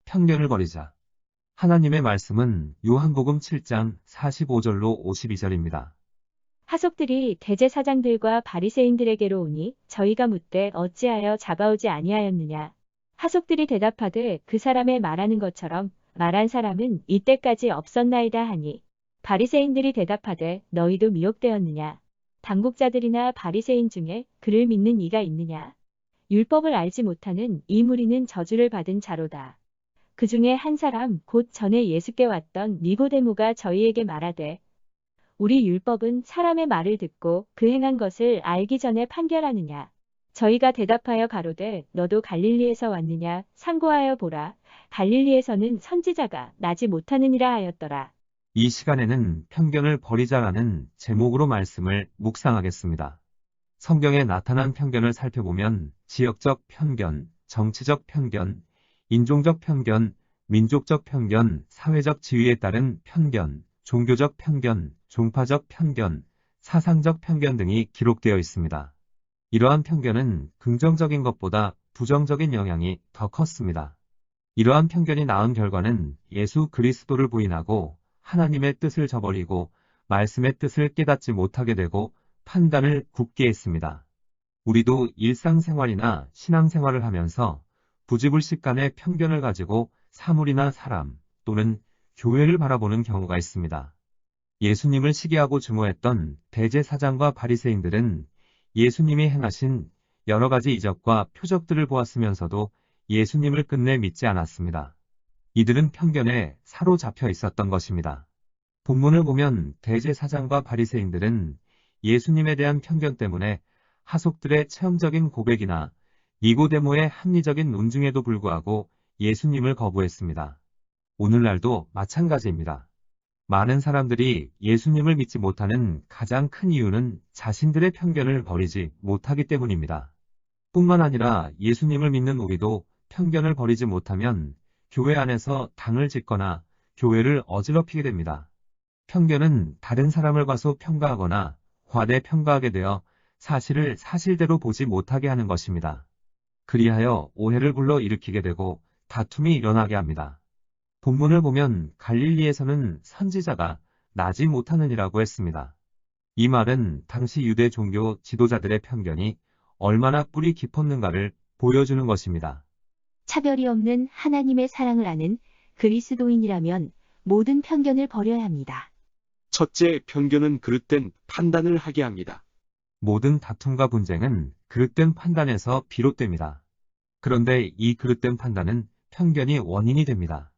편견을 버리자. 하나님의 말씀은 요한복음 7장 45절로 52절입니다. 하속들이 대제사장들과 바리새인들에게로 오니 저희가 묻되 어찌하여 잡아오지 아니하였느냐. 하속들이 대답하되 그 사람의 말하는 것처럼 말한 사람은 이때까지 없었나이다 하니 바리새인들이 대답하되 너희도 미혹되었느냐. 당국자들이나 바리새인 중에 그를 믿는 이가 있느냐. 율법을 알지 못하는 이 무리는 저주를 받은 자로다. 그 중에 한 사람 곧 전에 예수께 왔던 니고데모가 저희에게 말하되 우리 율법은 사람의 말을 듣고 그 행한 것을 알기 전에 판결하느냐. 저희가 대답하여 가로되 너도 갈릴리에서 왔느냐. 상고하여 보라. 갈릴리에서는 선지자가 나지 못하느니라 하였더라. 이 시간에는 편견을 버리자라는 제목으로 말씀을 묵상하겠습니다. 성경에 나타난 편견을 살펴보면 지역적 편견, 정치적 편견, 인종적 편견, 민족적 편견, 사회적 지위에 따른 편견, 종교적 편견, 종파적 편견, 사상적 편견 등이 기록되어 있습니다. 이러한 편견은 긍정적인 것보다 부정적인 영향이 더 컸습니다. 이러한 편견이 낳은 결과는 예수 그리스도를 부인하고 하나님의 뜻을 저버리고 말씀의 뜻을 깨닫지 못하게 되고 판단을 굳게 했습니다. 우리도 일상생활이나 신앙생활을 하면서 부지불식간의 편견을 가지고 사물이나 사람 또는 교회를 바라보는 경우가 있습니다. 예수님을 시기하고 증오했던 대제사장과 바리새인들은 예수님이 행하신 여러 가지 이적과 표적들을 보았으면서도 예수님을 끝내 믿지 않았습니다. 이들은 편견에 사로잡혀 있었던 것입니다. 본문을 보면 대제사장과 바리새인들은 예수님에 대한 편견 때문에 하속들의 체험적인 고백이나 니고데모의 합리적인 논증에도 불구하고 예수님을 거부했습니다. 오늘날도 마찬가지입니다. 많은 사람들이 예수님을 믿지 못하는 가장 큰 이유는 자신들의 편견을 버리지 못하기 때문입니다. 뿐만 아니라 예수님을 믿는 우리도 편견을 버리지 못하면 교회 안에서 당을 짓거나 교회를 어지럽히게 됩니다. 편견은 다른 사람을 과소평가하거나 과대평가하게 되어 사실을 사실대로 보지 못하게 하는 것입니다. 그리하여 오해를 불러일으키게 되고 다툼이 일어나게 합니다. 본문을 보면 갈릴리에서는 선지자가 나지 못하느니라고 했습니다. 이 말은 당시 유대 종교 지도자들의 편견이 얼마나 뿌리 깊었는가를 보여주는 것입니다. 차별이 없는 하나님의 사랑을 아는 그리스도인이라면 모든 편견을 버려야 합니다. 첫째, 편견은 그릇된 판단을 하게 합니다. 모든 다툼과 분쟁은 그릇된 판단에서 비롯됩니다. 그런데 이 그릇된 판단은 편견이 원인이 됩니다.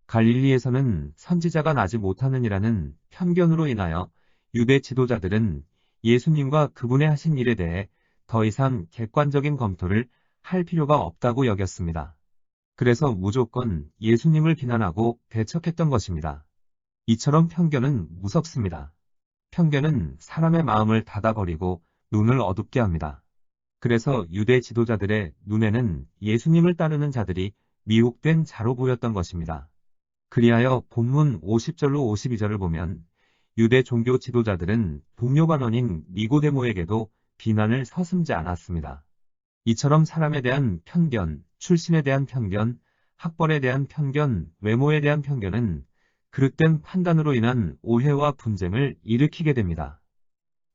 갈릴리에서는 선지자가 나지 못하느니라는 편견으로 인하여 유대 지도자들은 예수님과 그분의 하신 일에 대해 더 이상 객관적인 검토를 할 필요가 없다고 여겼습니다. 그래서 무조건 예수님을 비난하고 배척했던 것입니다. 이처럼 편견은 무섭습니다. 편견은 사람의 마음을 닫아버리고 눈을 어둡게 합니다. 그래서 유대 지도자들의 눈에는 예수님을 따르는 자들이 미혹된 자로 보였던 것입니다. 그리하여 본문 50절로 52절을 보면 유대 종교 지도자들은 동료 반원인 니고데모에게도 비난을 서슴지 않았습니다. 이처럼 사람에 대한 편견, 출신에 대한 편견, 학벌에 대한 편견, 외모에 대한 편견은 그릇된 판단으로 인한 오해와 분쟁을 일으키게 됩니다.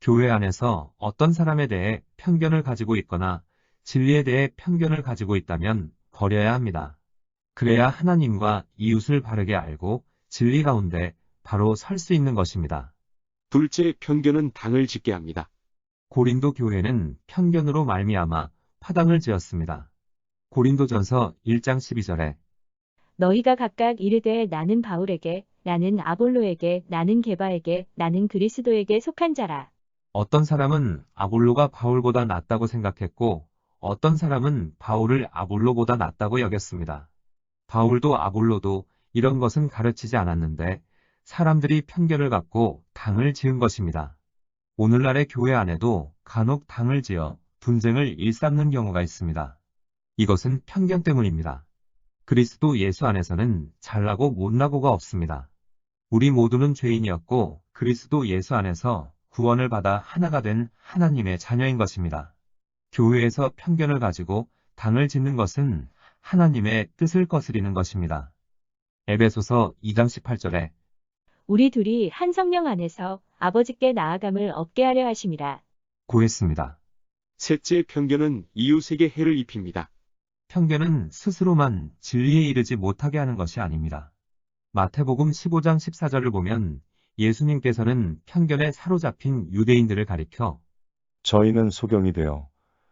교회 안에서 어떤 사람에 대해 편견을 가지고 있거나 진리에 대해 편견을 가지고 있다면 버려야 합니다. 그래야 하나님과 이웃을 바르게 알고 진리 가운데 바로 설 수 있는 것입니다. 둘째, 편견은 당을 짓게 합니다. 고린도 교회는 편견으로 말미암아 파당을 지었습니다. 고린도전서 1장 12절에 너희가 각각 이르되 나는 바울에게, 나는 아볼로에게, 나는 게바에게, 나는 그리스도에게 속한 자라. 어떤 사람은 아볼로가 바울보다 낫다고 생각했고 어떤 사람은 바울을 아볼로보다 낫다고 여겼습니다. 바울도 아볼로도 이런 것은 가르치지 않았는데 사람들이 편견을 갖고 당을 지은 것입니다. 오늘날의 교회 안에도 간혹 당을 지어 분쟁을 일삼는 경우가 있습니다. 이것은 편견 때문입니다. 그리스도 예수 안에서는 잘나고 못나고가 없습니다. 우리 모두는 죄인이었고 그리스도 예수 안에서 구원을 받아 하나가 된 하나님의 자녀인 것입니다. 교회에서 편견을 가지고 당을 짓는 것은 하나님의 뜻을 거스리는 것입니다. 에베소서 2장 18절에 우리 둘이 한 성령 안에서 아버지께 나아감을 얻게 하려 하심이라. 고했습니다. 셋째 편견은 이웃에게 해를 입힙니다. 편견은 스스로만 진리에 이르지 못하게 하는 것이 아닙니다. 마태복음 15장 14절을 보면 예수님께서는 편견에 사로잡힌 유대인들을 가리켜 저희는 소경이 되어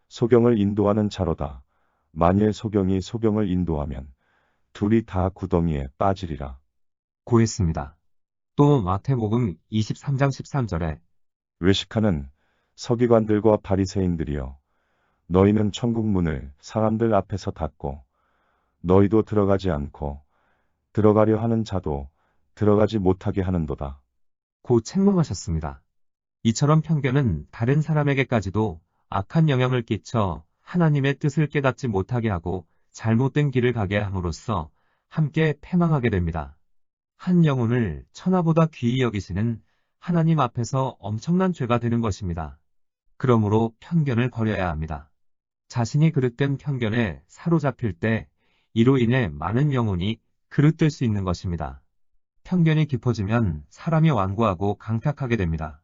소경을 인도하는 자로다. 만일 소경이 소경을 인도하면 둘이 다 구덩이에 빠지리라. 고했습니다. 또 마태복음 23장 13절에 외식하는 서기관들과 바리새인들이여, 너희는 천국 문을 사람들 앞에서 닫고 너희도 들어가지 않고 들어가려 하는 자도 들어가지 못하게 하는도다. 고 책망하셨습니다. 이처럼 편견은 다른 사람에게까지도 악한 영향을 끼쳐 하나님의 뜻을 깨닫지 못하게 하고 잘못된 길을 가게 함으로써 함께 패망하게 됩니다. 한 영혼을 천하보다 귀히 여기시는 하나님 앞에서 엄청난 죄가 되는 것입니다. 그러므로 편견을 버려야 합니다. 자신이 그릇된 편견에 사로잡힐 때 이로 인해 많은 영혼이 그릇될 수 있는 것입니다. 편견이 깊어지면 사람이 완고하고 강팍하게 됩니다.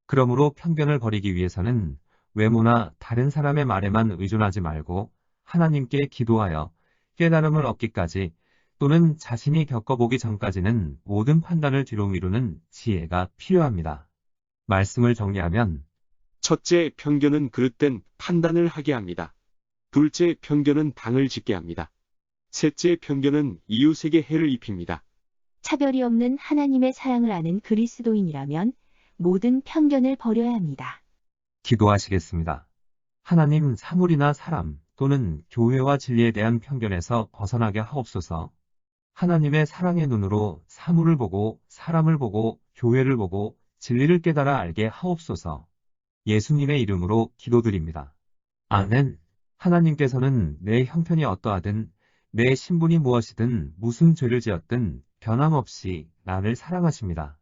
그러므로 편견을 버리기 위해서는 외모나 다른 사람의 말에만 의존하지 말고 하나님께 기도하여 깨달음을 얻기까지 또는 자신이 겪어보기 전까지는 모든 판단을 뒤로 미루는 지혜가 필요합니다. 말씀을 정리하면 첫째 편견은 그릇된 판단을 하게 합니다. 둘째 편견은 당을 짓게 합니다. 셋째 편견은 이웃에게 해를 입힙니다. 차별이 없는 하나님의 사랑을 아는 그리스도인이라면 모든 편견을 버려야 합니다. 기도하시겠습니다. 하나님, 사물이나 사람 또는 교회와 진리에 대한 편견에서 벗어나게 하옵소서. 하나님의 사랑의 눈으로 사물을 보고 사람을 보고 교회를 보고 진리를 깨달아 알게 하옵소서. 예수님의 이름으로 기도드립니다. 아멘. 하나님께서는 내 형편이 어떠하든 내 신분이 무엇이든 무슨 죄를 지었든 변함없이 나를 사랑하십니다.